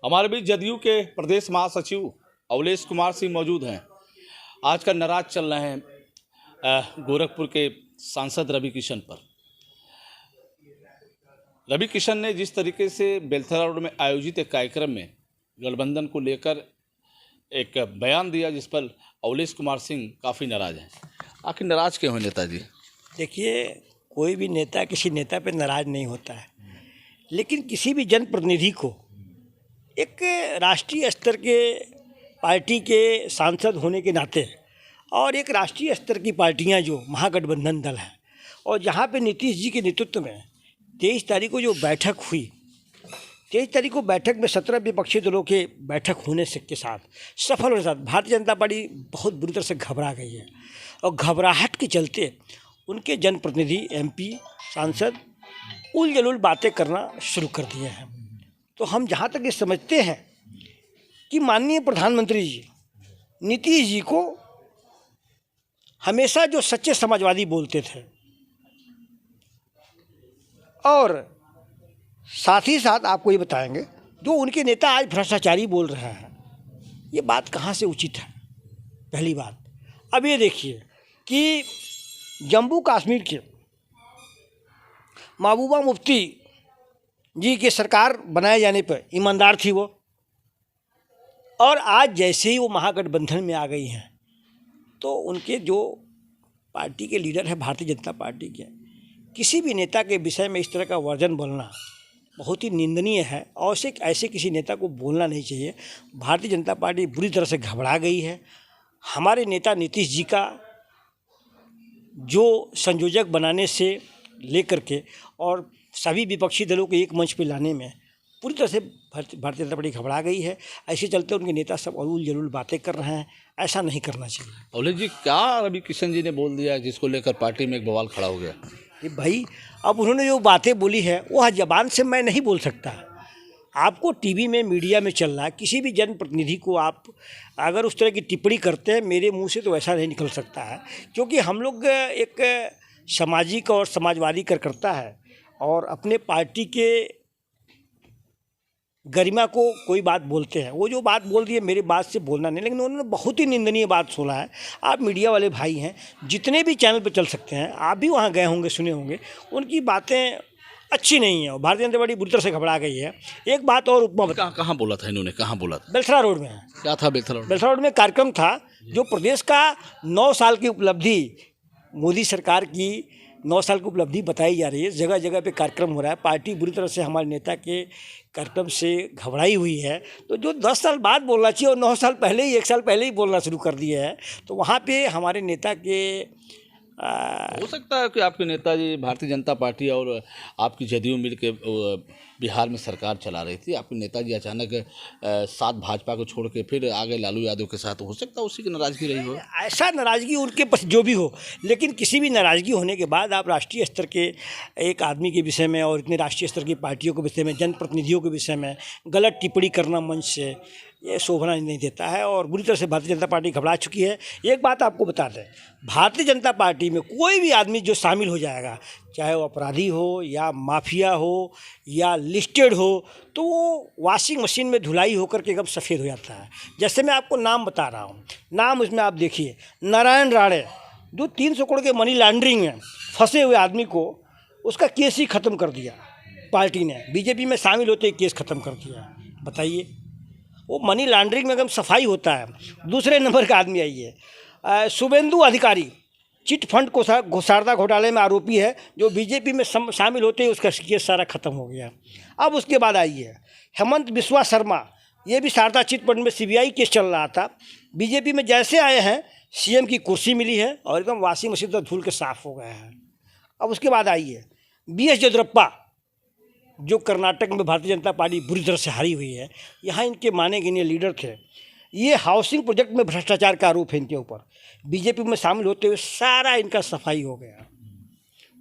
हमारे बीच जदयू के प्रदेश महासचिव अवलेश कुमार सिंह मौजूद हैं। आज का नाराज चल रहे हैं गोरखपुर के सांसद रवि किशन पर। रवि किशन ने जिस तरीके से बेलथरा रोड में आयोजित एक कार्यक्रम में गठबंधन को लेकर एक बयान दिया, जिस पर अवलेश कुमार सिंह काफ़ी नाराज़ हैं। आखिर नाराज़ क्यों हैं नेताजी? देखिए, कोई भी नेता किसी नेता पर नाराज़ नहीं होता है, लेकिन किसी भी जनप्रतिनिधि को एक राष्ट्रीय स्तर के पार्टी के सांसद होने के नाते और एक राष्ट्रीय स्तर की पार्टियां जो महागठबंधन दल है, और जहां पे नीतीश जी के नेतृत्व में 23 तारीख को जो बैठक हुई, 23 तारीख को बैठक में 17 विपक्षी दलों के बैठक होने से के साथ सफल होने के साथ भारतीय जनता पार्टी बहुत बुरी तरह से घबरा गई है। और घबराहट के चलते उनके जनप्रतिनिधि MP सांसद उल जलूल बातें करना शुरू कर दिए हैं। तो हम जहाँ तक ये समझते हैं कि माननीय प्रधानमंत्री जी नीतीश जी को हमेशा जो सच्चे समाजवादी बोलते थे, और साथ ही साथ आपको ये बताएंगे जो उनके नेता आज भ्रष्टाचारी बोल रहे हैं, ये बात कहाँ से उचित है? पहली बात। अब ये देखिए कि जम्मू कश्मीर के महबूबा मुफ्ती जी के सरकार बनाए जाने पर ईमानदार थी वो, और आज जैसे ही वो महागठबंधन में आ गई हैं तो उनके जो पार्टी के लीडर है भारतीय जनता पार्टी के, किसी भी नेता के विषय में इस तरह का वर्जन बोलना बहुत ही निंदनीय है और ऐसे किसी नेता को बोलना नहीं चाहिए। भारतीय जनता पार्टी बुरी तरह से घबरा गई है। हमारे नेता नीतीश जी का जो संयोजक बनाने से लेकर के और सभी विपक्षी दलों को एक मंच पर लाने में पूरी तरह से भारतीय जनता पार्टी घबरा गई है। ऐसे चलते उनके नेता सब उल जलूल बातें कर रहे हैं, ऐसा नहीं करना चाहिए। अवलेश जी, क्या रवि किशन जी ने बोल दिया जिसको लेकर पार्टी में एक बवाल खड़ा हो गया? ये भाई, अब उन्होंने जो बातें बोली है वह ज़बान से मैं नहीं बोल सकता। आपको टीवी में मीडिया में चल रहा है, किसी भी जनप्रतिनिधि को आप अगर उस तरह की टिप्पणी करते हैं, मेरे मुंह से तो ऐसा नहीं निकल सकता है, क्योंकि हम लोग एक सामाजिक और समाजवादी कार्यकर्ता है और अपने पार्टी के गरिमा को कोई बात बोलते हैं। वो जो बात बोल दी है मेरी बात से बोलना नहीं, लेकिन उन्होंने बहुत ही निंदनीय बात सुना है। आप मीडिया वाले भाई हैं, जितने भी चैनल पर चल सकते हैं, आप भी वहाँ गए होंगे, सुने होंगे, उनकी बातें अच्छी नहीं है और भारतीय जनता पार्टी बुरी तरह से घबरा गई है। एक बात और उपमा कहाँ बोला था इन्होंने? कहाँ बोला था? बेलथरा रोड में। क्या था बेलथरा रोड? बेलथरा रोड में कार्यक्रम था जो प्रदेश का 9 साल की उपलब्धि, मोदी सरकार की 9 साल की उपलब्धि बताई जा रही है। जगह जगह पे कार्यक्रम हो रहा है। पार्टी बुरी तरह से हमारे नेता के कार्यक्रम से घबराई हुई है। तो जो 10 साल बाद बोलना चाहिए और 9 साल पहले ही, 1 साल पहले ही बोलना शुरू कर दिया है, तो वहाँ पे हमारे नेता के हो सकता है कि आपके नेताजी भारतीय जनता पार्टी और आपकी जदयू मिल के बिहार में सरकार चला रही थी। आपके नेताजी अचानक साथ भाजपा को छोड़ के फिर आगे लालू यादव के साथ, हो सकता है उसी की नाराज़गी रही हो। ऐसा नाराज़गी उनके पास जो भी हो, लेकिन किसी भी नाराज़गी होने के बाद आप राष्ट्रीय स्तर के एक आदमी के विषय में और इतने राष्ट्रीय स्तर की पार्टियों के विषय में, जनप्रतिनिधियों के विषय में गलत टिप्पणी करना मंच से, ये शोभना नहीं देता है और बुरी तरह से भारतीय जनता पार्टी घबरा चुकी है। एक बात आपको बता दें, भारतीय जनता पार्टी में कोई भी आदमी जो शामिल हो जाएगा, चाहे वो अपराधी हो या माफिया हो या लिस्टेड हो, तो वो वॉशिंग मशीन में धुलाई होकर के एकदम सफ़ेद हो जाता है। जैसे मैं आपको नाम बता रहा हूँ, नाम उसमें आप देखिए, नारायण राणे, जो 300 करोड़ के मनी लॉन्ड्रिंग में फंसे हुए आदमी को उसका केस ही ख़त्म कर दिया पार्टी ने। बीजेपी में शामिल होते ही केस ख़त्म कर दिया। बताइए, वो मनी लॉन्ड्रिंग में एकदम सफाई होता है। दूसरे नंबर का आदमी आइए, शुभेंदु अधिकारी, चिट फंड घोटाला घोटाले में आरोपी है, जो बीजेपी में शामिल होते ही उसका केस सारा खत्म हो गया। अब उसके बाद आइए हेमंत बिस्वा शर्मा, ये भी शारदा चिट फंड में CBI केस चल रहा था। बीजेपी में जैसे आए हैं, CM की कुर्सी मिली है और एकदम वॉशिंग मशीन से धुल के साफ हो गए हैं। अब उसके बाद आइए BS येदियुरप्पा, जो कर्नाटक में भारतीय जनता पार्टी बुरी तरह से हारी हुई है, यहाँ इनके माने गिने लीडर थे। ये हाउसिंग प्रोजेक्ट में भ्रष्टाचार का आरोप है इनके ऊपर। बीजेपी में शामिल होते हुए सारा इनका सफाई हो गया।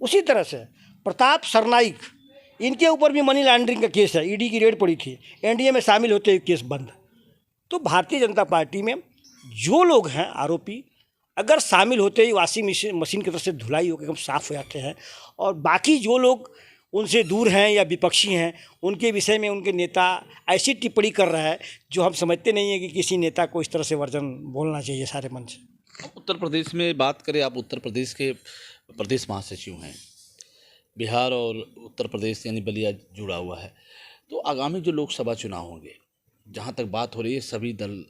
उसी तरह से प्रताप सरनाइक, इनके ऊपर भी मनी लॉन्ड्रिंग का केस है, ED की रेड पड़ी थी, NDA में शामिल होते हुए केस बंद। तो भारतीय जनता पार्टी में जो लोग हैं आरोपी, अगर शामिल होते ही वॉशिंग मशीन की तरफ से धुलाई होकर एकदम साफ हो जाते हैं, और बाकी जो लोग उनसे दूर हैं या विपक्षी हैं, उनके विषय में उनके नेता ऐसी टिप्पणी कर रहा है जो हम समझते नहीं है कि किसी नेता को इस तरह से वर्जन बोलना चाहिए सारे मन से। अब उत्तर प्रदेश में बात करें, आप उत्तर प्रदेश के प्रदेश महासचिव हैं, बिहार और उत्तर प्रदेश यानी बलिया जुड़ा हुआ है, तो आगामी जो लोकसभा चुनाव होंगे, जहाँ तक बात हो रही है, सभी दल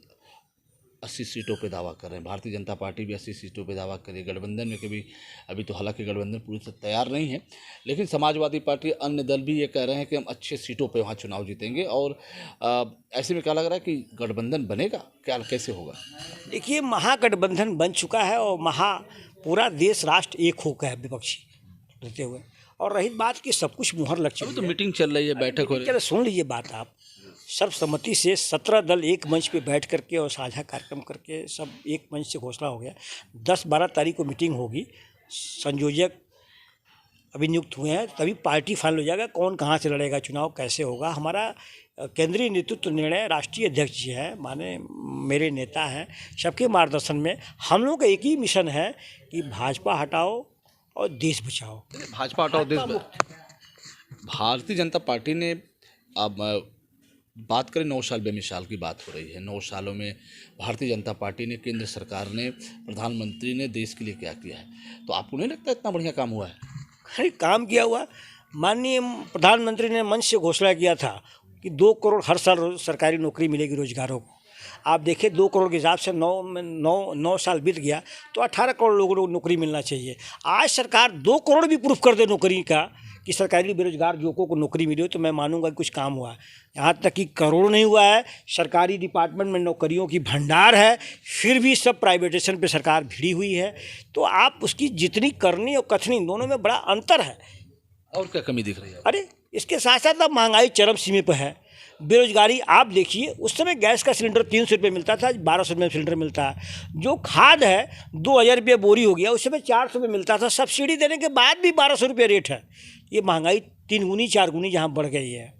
80 सीटों पे दावा कर रहे हैं। भारतीय जनता पार्टी भी 80 सीटों पे दावा कर रही है। गठबंधन में कभी अभी तो हालांकि गठबंधन पूरी तरह तैयार नहीं है, लेकिन समाजवादी पार्टी, अन्य दल भी ये कह रहे हैं कि हम अच्छे सीटों पे वहाँ चुनाव जीतेंगे। और ऐसे में क्या लग रहा है कि गठबंधन बनेगा, क्या कैसे होगा? देखिए, महागठबंधन बन चुका है और पूरा देश राष्ट्र एक हो गया है विपक्षी रहते हुए। और रही बात कि सब कुछ मुहर लग चुकी है, तो मीटिंग चल रही है, बैठक हो रही है। चलो सुन लीजिए बात आप। सर्वसम्मति से 17 दल एक मंच पे बैठ करके और साझा कार्यक्रम करके सब एक मंच से घोषणा हो गया। 10-12 तारीख को मीटिंग होगी, संयोजक अभी नियुक्त हुए हैं, तभी पार्टी फाइनल हो जाएगा कौन कहाँ से लड़ेगा चुनाव, कैसे होगा। हमारा केंद्रीय नेतृत्व निर्णय राष्ट्रीय अध्यक्ष जी हैं, माने मेरे नेता हैं, सबके मार्गदर्शन में हम लोगों का एक ही मिशन है कि भाजपा हटाओ और देश बचाओ। भाजपा हटाओ देश बचाओ। भारतीय जनता पार्टी ने, अब बात करें 9 साल बेमिसाल की बात हो रही है, 9 सालों में भारतीय जनता पार्टी ने, केंद्र सरकार ने, प्रधानमंत्री ने देश के लिए क्या किया है, तो आपको नहीं लगता इतना बढ़िया काम हुआ है? अरे काम किया हुआ। माननीय प्रधानमंत्री ने मंच से घोषणा किया था कि 2 करोड़ हर साल सरकारी नौकरी मिलेगी रोजगारों को। आप देखिए 2 करोड़ के हिसाब से 9 साल बीत गया तो 18 करोड़ लोगों को नौकरी मिलना चाहिए। आज सरकार 2 करोड़ भी प्रूफ कर दे नौकरी का कि सरकारी बेरोजगार युवकों को नौकरी मिली हो, तो मैं मानूंगा कि कुछ काम हुआ है। यहाँ तक कि करोड़ नहीं हुआ है, सरकारी डिपार्टमेंट में नौकरियों की भंडार है, फिर भी सब प्राइवेटेशन पे सरकार भिड़ी हुई है। तो आप उसकी जितनी करनी और कथनी दोनों में बड़ा अंतर है। और क्या कमी दिख रही है? अरे इसके साथ साथ अब महंगाई चरम सीमा पर है, बेरोजगारी आप देखिए। उस समय गैस का सिलेंडर 300 रुपये मिलता था, आज 1200 रुपये सिलेंडर मिलता है। जो खाद है 2000 रुपये बोरी हो गया, उस समय 400 रुपये मिलता था, सब्सिडी देने के बाद भी 1200 रुपये रेट है। ये महंगाई 3 गुनी 4 गुनी जहाँ बढ़ गई है।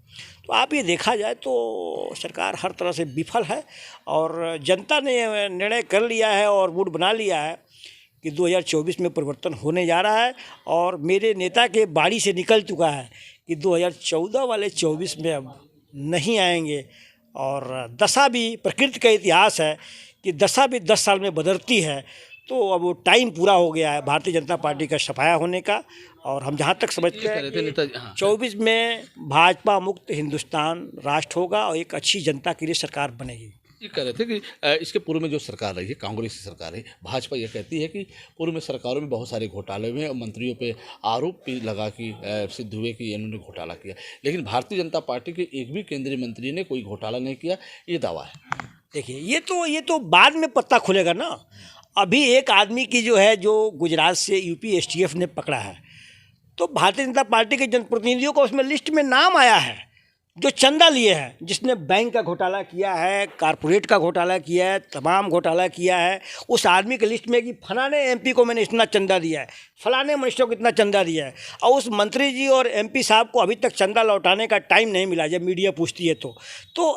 तो आप ये देखा जाए तो सरकार हर तरह से विफल है और जनता ने निर्णय कर लिया है और मूड बना लिया है कि 2024 में परिवर्तन होने जा रहा है। और मेरे नेता के बाड़ी से निकल चुका है कि 2014 वाले 24 में अब नहीं आएंगे। और दशा भी, प्रकृति का इतिहास है कि दशा भी 10 साल में बदलती है। तो अब वो टाइम पूरा हो गया है भारतीय जनता पार्टी का सफाया होने का। और हम जहाँ तक समझते हैं 24 में भाजपा मुक्त हिंदुस्तान राष्ट्र होगा और एक अच्छी जनता के लिए सरकार बनेगी। ये कह रहे थे कि इसके पूर्व में जो सरकार रही है, कांग्रेस की सरकार है, भाजपा ये कहती है कि पूर्व में सरकारों में बहुत सारे घोटाले हुए और मंत्रियों पे आरोप भी लगा कि सिद्ध हुए कि इन्होंने घोटाला किया, लेकिन भारतीय जनता पार्टी के एक भी केंद्रीय मंत्री ने कोई घोटाला नहीं किया, ये दावा है। देखिए ये तो बाद में पत्ता खुलेगा ना। अभी एक आदमी की जो है, जो गुजरात से यूपी एसटीएफ ने पकड़ा है, तो भारतीय जनता पार्टी के जनप्रतिनिधियों का उसमें लिस्ट में नाम आया है जो चंदा लिए हैं, जिसने बैंक का घोटाला किया है, कारपोरेट का घोटाला किया है, तमाम घोटाला किया है। उस आदमी के लिस्ट में कि फलाने एमपी को मैंने इतना चंदा दिया है, फलाने मिनिस्टर को इतना चंदा दिया है। और उस मंत्री जी और एमपी साहब को अभी तक चंदा लौटाने का टाइम नहीं मिला जब मीडिया पूछती है तो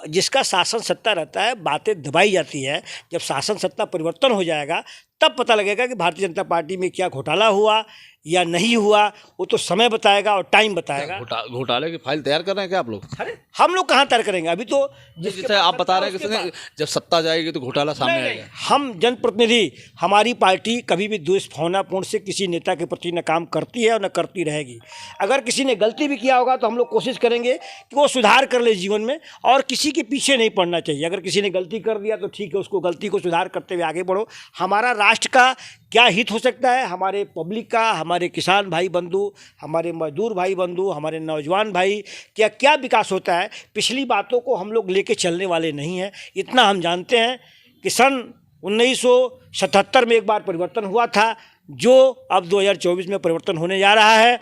जिसका शासन सत्ता रहता है बातें दबाई जाती है। जब शासन सत्ता परिवर्तन हो जाएगा तब पता लगेगा कि भारतीय जनता पार्टी में क्या घोटाला हुआ या नहीं हुआ, वो तो समय बताएगा और टाइम बताएगा। घोटाले की फाइल तैयार कर रहे हैं क्या आप लोग? अरे हम लोग कहाँ तैयार करेंगे? अभी तो जैसे आप बता रहे हैं कि जब सत्ता जाएगी तो घोटाला सामने आएगा। हम जनप्रतिनिधि, हमारी पार्टी कभी भी द्वेषभावनापूर्ण से किसी नेता के प्रति न काम करती है और न करती रहेगी। अगर किसी ने गलती भी किया होगा तो हम लोग कोशिश करेंगे कि वो सुधार कर ले जीवन में, और किसी के पीछे नहीं पड़ना चाहिए। अगर किसी ने गलती कर दिया तो ठीक है, उसको गलती को सुधार करते हुए आगे बढ़ो। हमारा राष्ट्र का क्या हित हो सकता है, हमारे पब्लिक का, हमारे किसान भाई बंधु, हमारे मजदूर भाई बंधु, हमारे नौजवान भाई, क्या विकास होता है, पिछली बातों को हम लोग लेके चलने वाले नहीं हैं। इतना हम जानते हैं कि सन 1977 में एक बार परिवर्तन हुआ था, जो अब 2024 में परिवर्तन होने जा रहा है।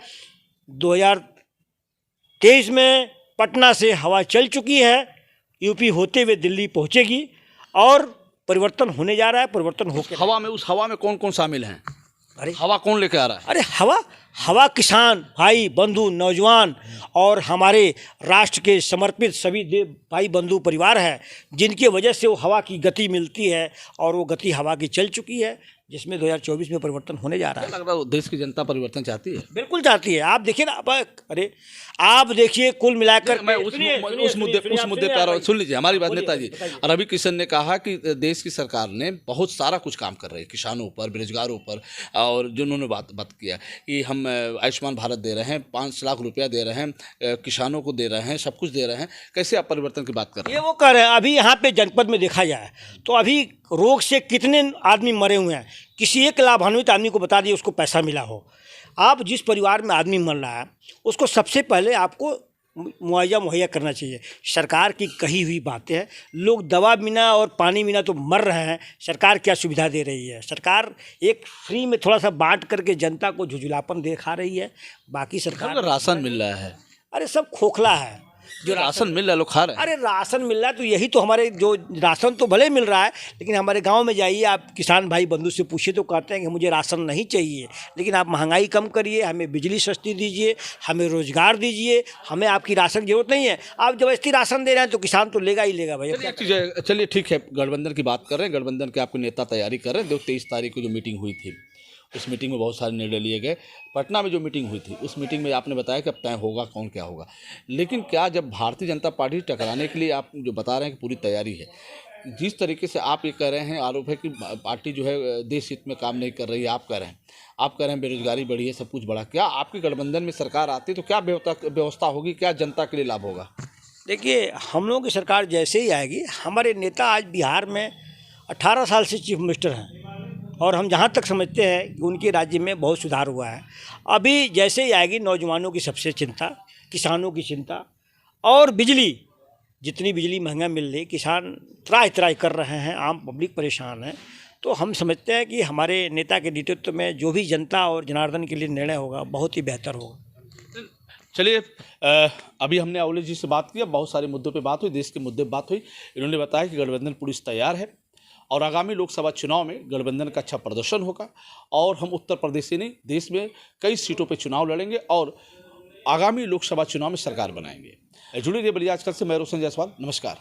2023 में पटना से हवा चल चुकी है, यूपी होते हुए दिल्ली पहुंचेगी और परिवर्तन होने जा रहा है। परिवर्तन होकर हवा में, उस हवा में कौन कौन शामिल हैं? अरे हवा कौन लेके आ रहा है? अरे हवा हवा किसान भाई बंधु नौजवान और हमारे राष्ट्र के समर्पित सभी देव भाई बंधु परिवार है, जिनकी वजह से वो हवा की गति मिलती है और वो गति हवा की चल चुकी है, जिसमें 2024 में परिवर्तन होने जा रहा है। लग रहा है देश की जनता परिवर्तन चाहती है। बिल्कुल चाहती है। आप देखिए ना, अरे आप देखिए कुल मिलाकर मैं उस मुद्दे पे आ रहा हूं। सुन लीजिए हमारी बात नेताजी। रवि किशन ने कहा कि देश की सरकार ने बहुत सारा कुछ काम कर रही है किसानों पर, बेरोजगारों पर, और जिन्होंने बात किया कि हम आयुष्मान भारत दे रहे हैं, 5 लाख रुपया दे रहे हैं, किसानों को दे रहे हैं, सब कुछ दे रहे हैं। कैसे आप परिवर्तन की बात कर रहे हैं? ये वो कर रहे हैं। अभी यहाँ पे जनपद में देखा जाए तो अभी रोग से कितने आदमी मरे हुए हैं, किसी एक लाभान्वित आदमी को बता दिए उसको पैसा मिला हो। आप जिस परिवार में आदमी मर रहा है उसको सबसे पहले आपको मुआवजा मुहैया करना चाहिए। सरकार की कही हुई बातें हैं, लोग दवा बिना और पानी बिना तो मर रहे हैं, सरकार क्या सुविधा दे रही है? सरकार एक फ्री में थोड़ा सा बांट करके जनता को झुझुलापन दिखा रही है। बाकी सरकार राशन मिल रहा है, अरे सब खोखला है। जो राशन मिल रहा है लोग खा रहे हैं। अरे राशन मिल रहा है तो यही तो हमारे जो राशन तो भले मिल रहा है, लेकिन हमारे गांव में जाइए आप किसान भाई बंधु से पूछिए तो कहते हैं कि मुझे राशन नहीं चाहिए, लेकिन आप महंगाई कम करिए, हमें बिजली सस्ती दीजिए, हमें रोजगार दीजिए, हमें आपकी राशन की जरूरत नहीं है। आप जबरदस्ती राशन दे रहे हैं तो किसान तो लेगा ही लेगा भाई। चलिए ठीक है, गठबंधन की बात कर रहे हैं, गठबंधन के आपके नेता तैयारी कर रहे हैं। 23 तारीख को जो मीटिंग हुई थी, उस मीटिंग में बहुत सारे निर्णय लिए गए। पटना में जो मीटिंग हुई थी उस मीटिंग में आपने बताया कि अब तय होगा कौन क्या होगा, लेकिन क्या जब भारतीय जनता पार्टी टकराने के लिए आप जो बता रहे हैं कि पूरी तैयारी है, जिस तरीके से आप ये कह रहे हैं, आरोप है कि पार्टी जो है देश हित में काम नहीं कर रही है, आप कह रहे हैं बेरोजगारी बढ़ी है, सब कुछ बढ़ा, क्या आपकी गठबंधन में सरकार आती तो क्या व्यवस्था होगी, क्या जनता के लिए लाभ होगा? देखिए, हम लोगों की सरकार जैसे ही आएगी, हमारे नेता आज बिहार में 18 साल से चीफ मिनिस्टर हैं और हम जहाँ तक समझते हैं कि उनके राज्य में बहुत सुधार हुआ है। अभी जैसे ही आएगी, नौजवानों की सबसे चिंता, किसानों की चिंता और बिजली, जितनी बिजली महंगा मिल रही, किसान त्राहि त्राहि कर रहे हैं, आम पब्लिक परेशान है। तो हम समझते हैं कि हमारे नेता के नेतृत्व में जो भी जनता और जनार्दन के लिए निर्णय होगा बहुत ही बेहतर होगा। चलिए, अभी हमने अवले जी से बात किया, बहुत सारे मुद्दों पे बात हुई, देश के मुद्दे पे बात हुई। इन्होंने बताया कि गठबंधन पूरी तैयार है और आगामी लोकसभा चुनाव में गठबंधन का अच्छा प्रदर्शन होगा और हम उत्तर प्रदेश से नहीं, देश में कई सीटों पर चुनाव लड़ेंगे और आगामी लोकसभा चुनाव में सरकार बनाएंगे। जुड़े रहिए बलिया आजकल से। मैं रोशन जायसवाल, नमस्कार।